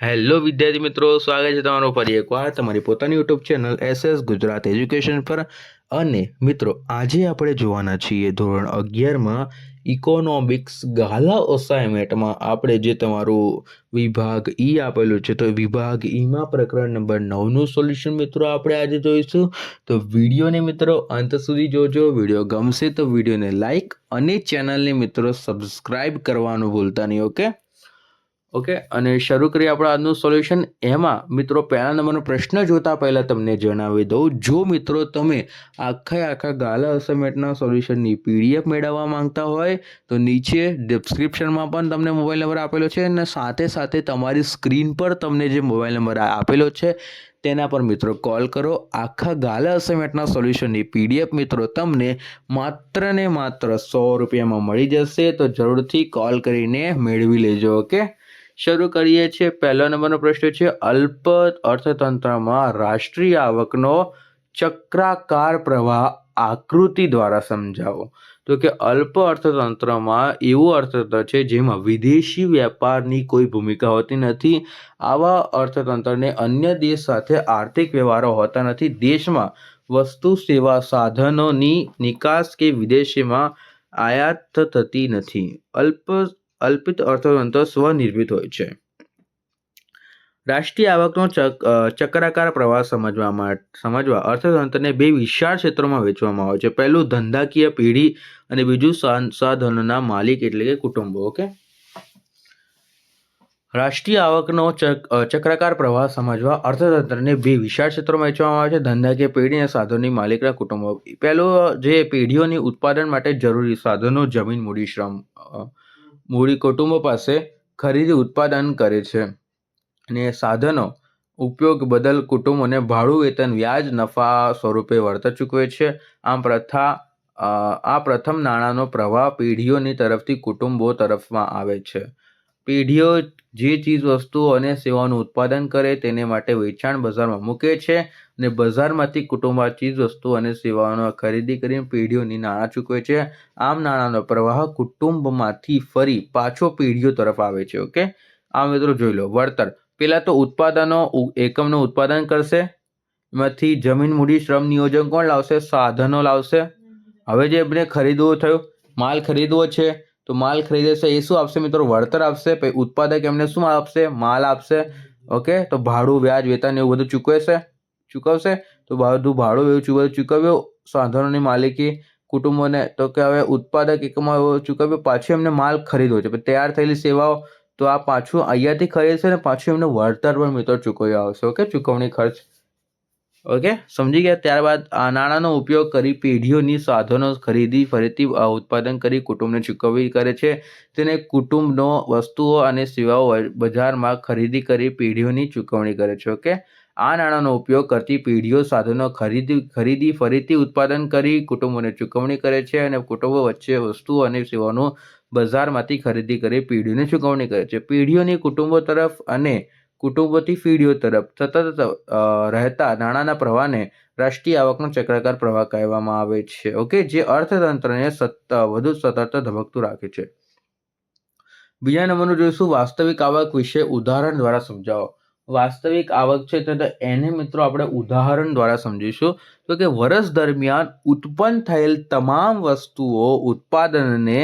Hello વિદ્યાર્થી મિત્રો, સ્વાગત છે તમારો ફરી એકવાર તમારી પોતાની YouTube channel SS Gujarat education પર. અને મિત્રો, આજે આપણે જોવાના છીએ ધોરણ 11માં ઇકોનોમિક્સ ગાલા અસાઇનમેન્ટમાં આપણે જે તમારું વિભાગ ઈ આપેલું છે, તો વિભાગ ઈમાં પ્રકરણ નંબર 9નું સોલ્યુશન મિત્રો આપણે આજે જોઈશું. તો વિડીયોને મિત્રો અંત સુધી જોજો. વિડીયો ગમશે તો વિડીયોને લાઈક અને ચેનલને મિત્રો સબસ્ક્રાઈબ કરવાનું ભૂલતા નહીં. ઓકે, અને શરૂ કરીએ આપણે આજનું સોલ્યુશન. એમાં મિત્રો પહેલા નંબરનો પ્રશ્ન જોતા પહેલાં તમને જણાવી દઉં, જો મિત્રો તમે આખા ગાલા અસાઇનમેન્ટના સોલ્યુશનની PDF મેળવવા માંગતા હોય તો નીચે ડિસ્ક્રિપ્શનમાં પણ તમને મોબાઈલ નંબર આપેલો છે, અને સાથે તમારી સ્ક્રીન પર તમને જે મોબાઈલ નંબર આપેલો છે તેના પર મિત્રો કોલ કરો. આખા ગાલા અસાઇનમેન્ટના સોલ્યુશનની PDF મિત્રો તમને માત્ર ને માત્ર 100 રૂપિયામાં મળી જશે, તો જરૂરથી કોલ કરીને મેળવી લેજો. ઓકે, શરૂ કરીએ છીએ. પહેલો નંબરનો પ્રશ્ન છે, અલ્પ અર્થતંત્રમાં રાષ્ટ્રીય આવકનો ચક્રાકાર પ્રવાહ આકૃતિ દ્વારા સમજાવો. તો કે અલ્પ અર્થતંત્રમાં એવું અર્થતંત્ર છે જેમાં વિદેશી વેપારની કોઈ ભૂમિકા હોતી નથી. આવા અર્થતંત્રને અન્ય દેશ સાથે આર્થિક વ્યવહારો હોતા નથી. દેશમાં વસ્તુ સેવા સાધનોની નિકાસ કે વિદેશીમાં આયાત થતી નથી. અલ્પિત અર્થતંત્ર સ્વનિર્મિત હોય છે. રાષ્ટ્રીય આવકનો ચક્રાકાર પ્રવાહ સમજવા અર્થતંત્રને બે વિશાળ ક્ષેત્રોમાં વહેંચવામાં આવે છે. પહેલું ધંધાકીય પેઢી અને બીજું સાધનોના માલિક એટલે કે કુટુંબો. ઓકે, રાષ્ટ્રીય આવકનો ચક્રાકાર પ્રવાહ સમજવા અર્થતંત્રને બે વિશાળ ક્ષેત્રોમાં વહેંચવામાં આવે છે: ધંધાકીય પેઢી અને સાધનોની માલિકના કુટુંબો. પહેલું જે પેઢીઓની ઉત્પાદન માટે જરૂરી સાધનો, જમીન, મૂડી, શ્રમ, મૂડી કુટુંબો પાસે ખરીદી ઉત્પાદન કરે છે, અને સાધનો ઉપયોગ બદલ કુટુંબોને ભાડું, વેતન, વ્યાજ, નફા સ્વરૂપે વળતર ચૂકવે છે. આ પ્રથમ નાણાંનો પ્રવાહ પેઢીઓની તરફથી કુટુંબો તરફમાં આવે છે. પેઢીઓ જે ચીજ વસ્તુઓ અને સેવાઓનું ઉત્પાદન કરે તેને માટે વેચાણ બજારમાં મૂકે છે, અને બજારમાંથી કુટુંબ ચીજ વસ્તુઓ અને સેવાઓનો ખરીદી કરીને પેઢીઓની નાણાં ચૂકવે છે. આમ નાણાંનો પ્રવાહ કુટુંબમાંથી ફરી પાછો પેઢીઓ તરફ આવે છે. ઓકે, આ મિત્રો જોઈ લો. વળતર, પેલા તો ઉત્પાદનો એકમનું ઉત્પાદન કરશે, એમાંથી જમીન, મૂડી, શ્રમ, નિયોજન કોણ લાવશે? સાધનો લાવશે. હવે જે એમને ખરીદવું થયું, માલ ખરીદવો છે, તો માલ ખરીદે છે, એ શું આપશે મિત્રો? વળતર આપશે. પછી ઉત્પાદક એમને શું આપશે? માલ આપશે. ઓકે, તો ભાડું, વ્યાજ, વેતન એવું બધું ચૂકવશે. તો બધું ભાડું એવું ચૂકવ્યું. સાધનોની માલિકી કુટુંબોને, તો કે હવે ઉત્પાદક એકમમાં ચૂકવ્યું, પાછું એમને માલ ખરીદવો છે, તૈયાર થયેલી સેવાઓ, તો આ પાછું અહીંયાથી ખરીદશે ને પાછું એમને વળતર પણ મિત્રો ચૂકવી આવશે. ઓકે, ચૂકવણી ખર્ચ. ઓકે, સમજી ગયા. ત્યારબાદ આ નાણાંનો ઉપયોગ કરી પેઢીઓની સાધનો ખરીદી ફરીથી ઉત્પાદન કરી કુટુંબને ચૂકવણી કરે છે. તેને કુટુંબનો વસ્તુઓ અને સેવાઓ બજારમાં ખરીદી કરી પેઢીઓની ચૂકવણી કરે છે. ઓકે, આ નાણાંનો ઉપયોગ કરતી પેઢીઓ સાધનો ખરીદી ફરીથી ઉત્પાદન કરી કુટુંબોને ચૂકવણી કરે છે, અને કુટુંબો વચ્ચે વસ્તુઓ અને સેવાનું બજારમાંથી ખરીદી કરી પેઢીઓને ચૂકવણી કરે છે. પેઢીઓની કુટુંબો તરફ અને કુટુંબોથી પેઢીઓ તરફ સતત રહેતા નાણાંના પ્રવાહને રાષ્ટ્રીય આવકનો ચક્રાકાર પ્રવાહ કહેવામાં આવે છે. ઓકે, જે અર્થતંત્રને વધુ સતત ધબકતું રાખે છે. બીજા નંબરનું જોઈશું, વાસ્તવિક આવક વિશે ઉદાહરણ દ્વારા સમજાવો. વાસ્તવિક આવક છે તો એને મિત્રો આપણે ઉદાહરણ દ્વારા સમજીશું. તો કે વર્ષ દરમિયાન ઉત્પન્ન થયેલ તમામ વસ્તુઓ ઉત્પાદનને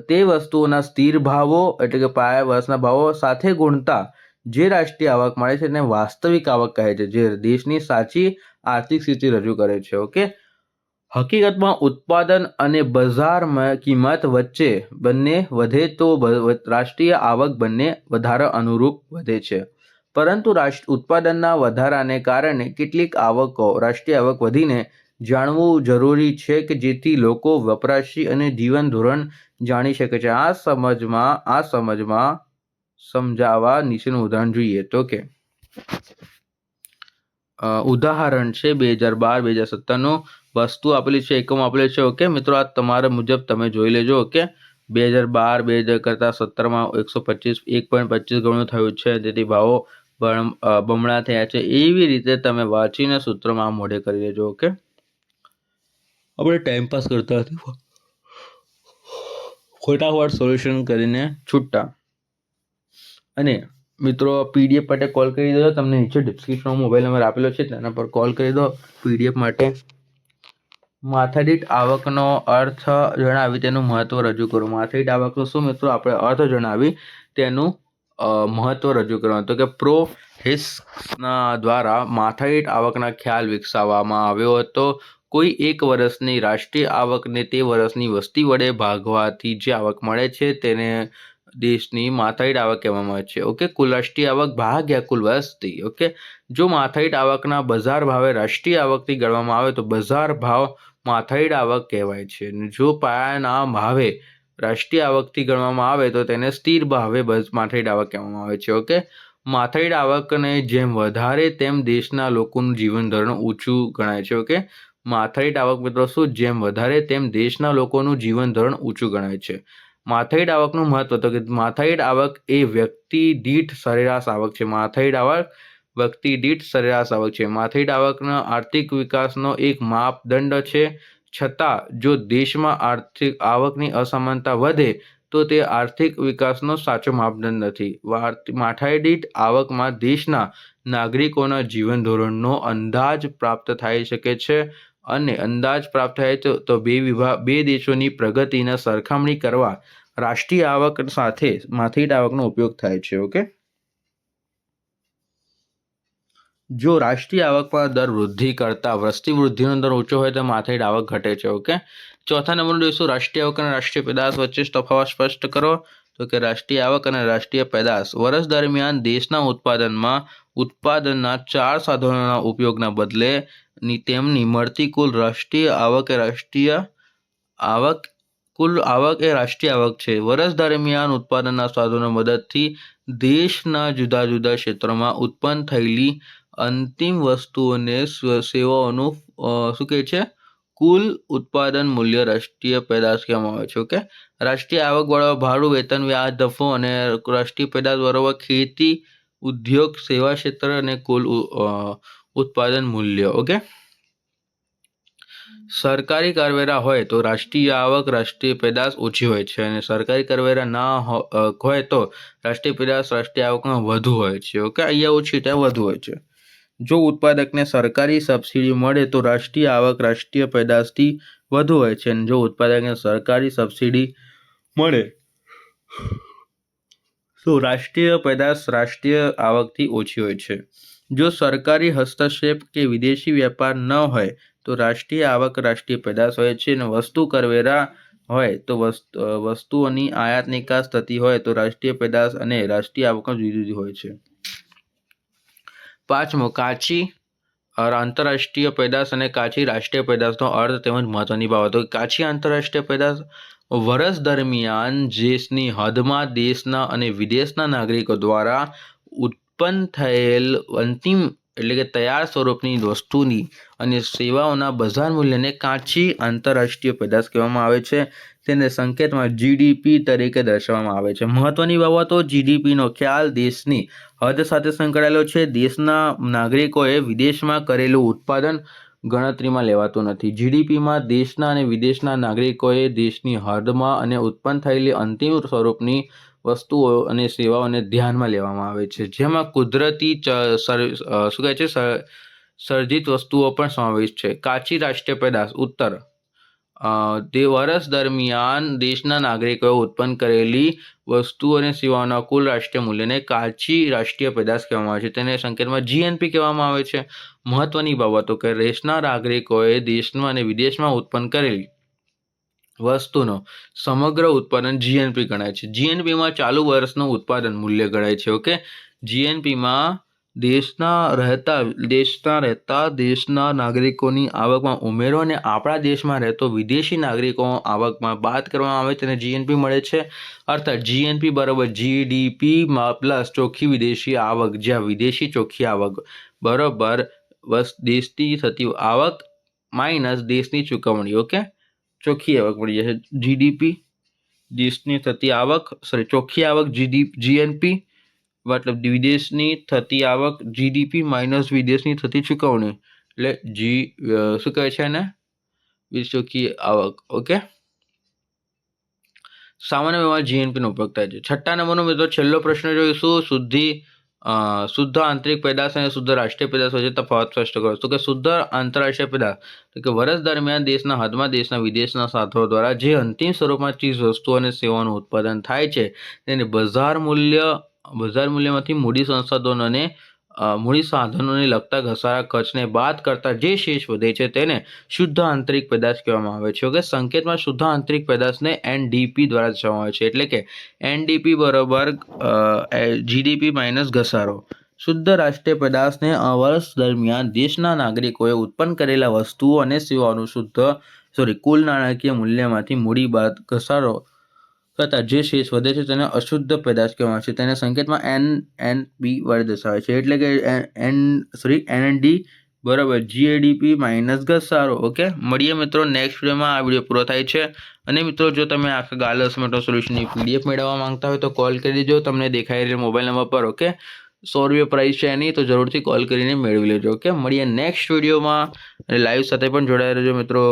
તે વસ્તુઓના સ્થિર ભાવો એટલે કે પાયા વર્ષના ભાવો સાથે ગુણતા જે રાષ્ટ્રીય આવક મળે છે તેને વાસ્તવિક આવક કહે છે, જે દેશની સાચી આર્થિક સ્થિતિ રજૂ કરે છે. ઓકે, હકીકતમાં ઉત્પાદન અને બજારમાં કિંમત વચ્ચે બંને વધે તો રાષ્ટ્રીય આવક બંને વધારા અનુરૂપ વધે છે. પરંતુ ઉત્પાદનના વધારાને કારણે કેટલીક રાષ્ટ્રીય આવક વધીને જાણવું જરૂરી છે કે જેથી લોકો વપરાશી અને જીવન ધોરણ જાણી શકે છે. આ સમજાવવા નીચેનું ઉદાહરણ જોઈએ. તો કે ઉદાહરણ છે 2012-2017નું. વસ્તુ આપેલી છે, એકમ આપેલી છે. ઓકે મિત્રો, આ તમારા મુજબ તમે જોઈ લેજો. ઓકે, 2012 કરતાં 17માં 1.25 ગણું થયું છે, તેથી ભાવો બમણા થયા છે. એવી રીતે તમે વાંચીને સૂત્રમાં મોઢે કરી લેજો. ઓકે, આપણે ટાઈમપાસ કરતા નથી, ફટાફટ સોલ્યુશન કરીને છૂટતા. અને મિત્રો પીડીએફ માટે કોલ કરી દો. તમને નીચે ડિસ્ક્રિપ્શનમાં મોબાઈલ નંબર આપેલો છે તેના પર કોલ કરી દો પીડીએફ માટે. માથાદીઠ આવકનો અર્થ જણાવી તેનું મહત્વ રજૂ કરો. માથાદીઠ આવકનો શું મિત્રો આપણે અર્થ જણાવી તેનું મહત્વ રજૂ કરવાનું. તો કે પ્રોહિસ્ના દ્વારા માથાદીઠ આવકના ખ્યાલ વિકસાવવામાં આવ્યો હતો. કોઈ એક વર્ષની રાષ્ટ્રીય આવકને તે વર્ષની વસ્તી વડે ભાગવાથી જે આવક મળે છે તેને દેશની માથાદીઠ આવક કહેવામાં આવે છે. ઓકે, કુલ રાષ્ટ્રીય આવક ભાગ્યા કુલ વસ્તી. ઓકે, જો માથાદીઠ આવકના બજાર ભાવે રાષ્ટ્રીય આવકથી ગણવામાં આવે તો બજાર ભાવ માથાદીઠ આવક કહેવાય છે. જો પાયાના ભાવે રાષ્ટ્રીય આવકથી ગણવામાં આવે તો તેને સ્થિર ભાવે માથાદીઠ આવક કહેવામાં આવે છે. ઓકે, માથાદીઠ આવકને જેમ વધારે તેમ દેશના લોકોનું જીવન ધોરણ ઊંચું ગણાય છે. ઓકે, માથાદીઠ આવક મિત્રો શું, જેમ વધારે તેમ દેશના લોકોનું જીવન ધોરણ ઊંચું ગણાય છે. માથાદીઠ આવકનું મહત્વ તો કે માથાદીઠ આવક એ વ્યક્તિ દીઠ સરેરાશ આવક છે. માથાદીઠ આવક વ્યક્તિ દીઠ સરેરાશ આવક છે. માથાદીઠ આવકના આર્થિક વિકાસનો એક માપદંડ છે. છતાં જો દેશમાં આર્થિક આવકની અસમાનતા વધે તો તે આર્થિક વિકાસનો સાચો માપદંડ નથી. માથાદીઠ આવકમાં દેશના નાગરિકોના જીવન ધોરણનો અંદાજ પ્રાપ્ત થઈ શકે છે અને અંદાજ પ્રાપ્ત થાય તો બે દેશોની પ્રગતિને સરખામણી કરવા રાષ્ટ્રીય આવક સાથે માથાદીઠ આવકનો ઉપયોગ થાય છે. ઓકે, જો રાષ્ટ્રીય આવકમાં દર વૃદ્ધિ કરતાં વસ્તી વૃદ્ધિનો દર ઊંચો હોય તો માથાદીઠ આવક ઘટે છે. ઓકે, ચોથા નંબરનું જોઈશું રાષ્ટ્રીય આવક અને રાષ્ટ્રીય પેદાશ વચ્ચે તફાવત સ્પષ્ટ કરો. તો કે રાષ્ટ્રીય આવક અને રાષ્ટ્રીય પેદાશ વર્ષ દરમિયાન દેશના ઉત્પાદનના 4 સાધનોના ઉપયોગના બદલે તેમની મળતી કુલ રાષ્ટ્રીય આવક એ રાષ્ટ્રીય આવક છે. વર્ષ દરમિયાન ઉત્પાદનના સાધનો મદદથી દેશના જુદા જુદા ક્ષેત્રોમાં ઉત્પન્ન થયેલી અંતિમ વસ્તુઓને સેવાઓનું શું કહે છે, કુલ ઉત્પાદન મૂલ્ય રાષ્ટ્રીય પેદાશ કહેવામાં આવે છે. ઓકે, રાષ્ટ્રીય આવક બરાબર ભાડું, વેતન, વ્યાજ, નફો અને રાષ્ટ્રીય પેદાશ બરાબર ખેતી, ઉદ્યોગ, સેવા ક્ષેત્ર અને કુલ ઉત્પાદન મૂલ્ય. ઓકે, સરકારી કરવેરા હોય તો રાષ્ટ્રીય આવક રાષ્ટ્રીય પેદાશ ઓછી હોય છે અને સરકારી કરવેરા ના હોય તો રાષ્ટ્રીય પેદાશ રાષ્ટ્રીય આવકમાં વધુ હોય છે. ઓકે, અહીંયા ઓછી ત્યાં વધુ હોય છે. જો ઉત્પાદકને સરકારી સબસિડી મળે તો રાષ્ટ્રીય આવક રાષ્ટ્રીય પેદાશથી વધુ હોય છે અને જો ઉત્પાદકને સરકારી સબસિડી મળે તો રાષ્ટ્રીય પેદાશ રાષ્ટ્રીય આવકથી ઓછી હોય છે. જો સરકારી હસ્તક્ષેપ કે વિદેશી વેપાર ન હોય તો રાષ્ટ્રીય આવક રાષ્ટ્રીય પેદાશ હોય છે અને વસ્તુ કરવેરા હોય તો વસ્તુઓની આયાત નિકાસ થતી હોય તો રાષ્ટ્રીય પેદાશ અને રાષ્ટ્રીય આવક જુદી જુદી હોય છે. પાંચમો, કાચી આંતરરાષ્ટ્રીય પેદાશ અને કાચી રાષ્ટ્રીય પેદાશનો અર્થ તેમજ મહત્વની બાબતો. કાચી આંતરરાષ્ટ્રીય પેદાશ વર્ષ દરમિયાન દેશની હદમાં દેશના અને વિદેશના નાગરિકો દ્વારા ઉત્પન્ન થયેલ અંતિમ એટલે કે તૈયાર સ્વરૂપની વસ્તુની અને સેવાઓના બજાર મૂલ્યને કાચી આંતરરાષ્ટ્રીય પેદાશ કહેવામાં આવે છે. તેને સંકેતમાં જીડીપી તરીકે દર્શાવવામાં આવે છે. મહત્વની બાબતો, જીડીપીનો ખ્યાલ દેશની હદ સાથે સંકળાયેલો છે. દેશના નાગરિકોએ વિદેશમાં કરેલું ઉત્પાદન ગણતરીમાં લેવાતું નથી. જીડીપીમાં દેશના અને વિદેશના નાગરિકોએ દેશની હદમાં અને ઉત્પન્ન થયેલી અંતિમ સ્વરૂપની વસ્તુઓ અને સેવાઓને ધ્યાનમાં લેવામાં આવે છે, જેમાં કુદરતી સર્જિત વસ્તુઓ પણ સમાવેશ છે. કાચી રાષ્ટ્રીય પેદાશ ઉત્તર તે વર્ષ દરમિયાન દેશના નાગરિકોએ ઉત્પન્ન કરેલી વસ્તુઓ અને સેવાઓના કુલ રાષ્ટ્રીય મૂલ્યને કાચી રાષ્ટ્રીય પેદાશ કહેવામાં આવે છે. તેને સંકેતમાં જીએનપી કહેવામાં આવે છે. મહત્વની બાબતો કે દેશના નાગરિકોએ દેશમાં અને વિદેશમાં ઉત્પન્ન કરેલી વસ્તુનો સમગ્ર ઉત્પાદન જીએનપી ગણાય છે. જીએનપીમાં ચાલુ વર્ષનું ઉત્પાદન મૂલ્ય ગણાય છે. ઓકે, જીએનપીમાં દેશના રહેતા દેશના નાગરિકોની આવકમાં ઉમેરો અને આપણા દેશમાં રહેતો વિદેશી નાગરિકો આવકમાં બાદ કરવામાં આવે તેને જીએનપી મળે છે. અર્થાત જીએનપી બરાબર જીડીપી પ્લસ ચોખ્ખી વિદેશી આવક, જ્યાં વિદેશી ચોખ્ખી આવક બરાબર દેશની થતી આવક માઇનસ દેશની ચૂકવણી. ઓકે, ચોખ્ખી આવક મળી જશે. જીડીપી દેશની થતી આવક ચોખ્ખી આવક જીએનપી મતલબ વિદેશની થતી આવક જીડીપી માઇનસ વિદેશની થતી ચૂકવણી એટલે શું કહે છે એને ચોખ્ખી આવક. ઓકે, સામાન્ય વ્યવહાર જીએનપીનો ઉપયોગ થાય છે. 6 નંબરનો મિત્રો છેલ્લો પ્રશ્ન જોઈશું. શુદ્ધ આંતરિક પેદાશ અને શુદ્ધ રાષ્ટ્રીય પેદાશ વચ્ચે તફાવત સ્પષ્ટ કરો. તો કે શુદ્ધ આંતરરાષ્ટ્રીય પેદાશ તો કે વર્ષ દરમિયાન દેશના હદમાં દેશના વિદેશના સાધનો દ્વારા જે અંતિમ સ્વરૂપમાં ચીજ વસ્તુઓ અને સેવાઓનું ઉત્પાદન થાય છે તેને બજાર મૂલ્યમાંથી મૂડી સાધનોને લગતા ઘસારા ખર્ચને બાદ કરતા જે શેષ વધે છે તેને શુદ્ધ આંતરિક પેદાશ કહેવામાં આવે છે. ઓકે, સંકેતમાં શુદ્ધ આંતરિક પેદાશને એનડીપી દ્વારા દર્શાવવામાં આવે છે. એટલે કે એનડીપી બરોબર જીડીપી માઇનસ ઘસારો. શુદ્ધ રાષ્ટ્રીય પેદાશને વર્ષ દરમિયાન દેશના નાગરિકોએ ઉત્પન્ન કરેલા વસ્તુઓ અને સેવાઓનું કુલ નાણાકીય મૂલ્યમાંથી મૂડી બાદ ઘસારો કરતા જે શેષ વધે છે તેને અશુદ્ધ પેદાશ કહેવામાં આવે છે. તેને સંકેતમાં એનએનપી વડે દર્શાવે છે. એટલે કે એનડી બરાબર જીએડીપી માઇનસ ઘસારો. ઓકે, મળીએ મિત્રો નેક્સ્ટ વિડીયોમાં. આ વિડીયો પૂરો થાય છે. અને મિત્રો જો તમે આખા ગાલા અસાઇનમેન્ટ સોલ્યુશનની પીડીએફ મેળવવા માંગતા હોય તો કોલ કરી દેજો તમને દેખાઈ રહેલા મોબાઈલ નંબર પર. ઓકે, 100 રૂપિયા પ્રાઇસ છે એની, તો જરૂરથી કોલ કરીને મેળવી લેજો. ઓકે, મળીએ નેક્સ્ટ વિડીયોમાં અને લાઈવ સાથે પણ જોડાઈ રહેજો મિત્રો.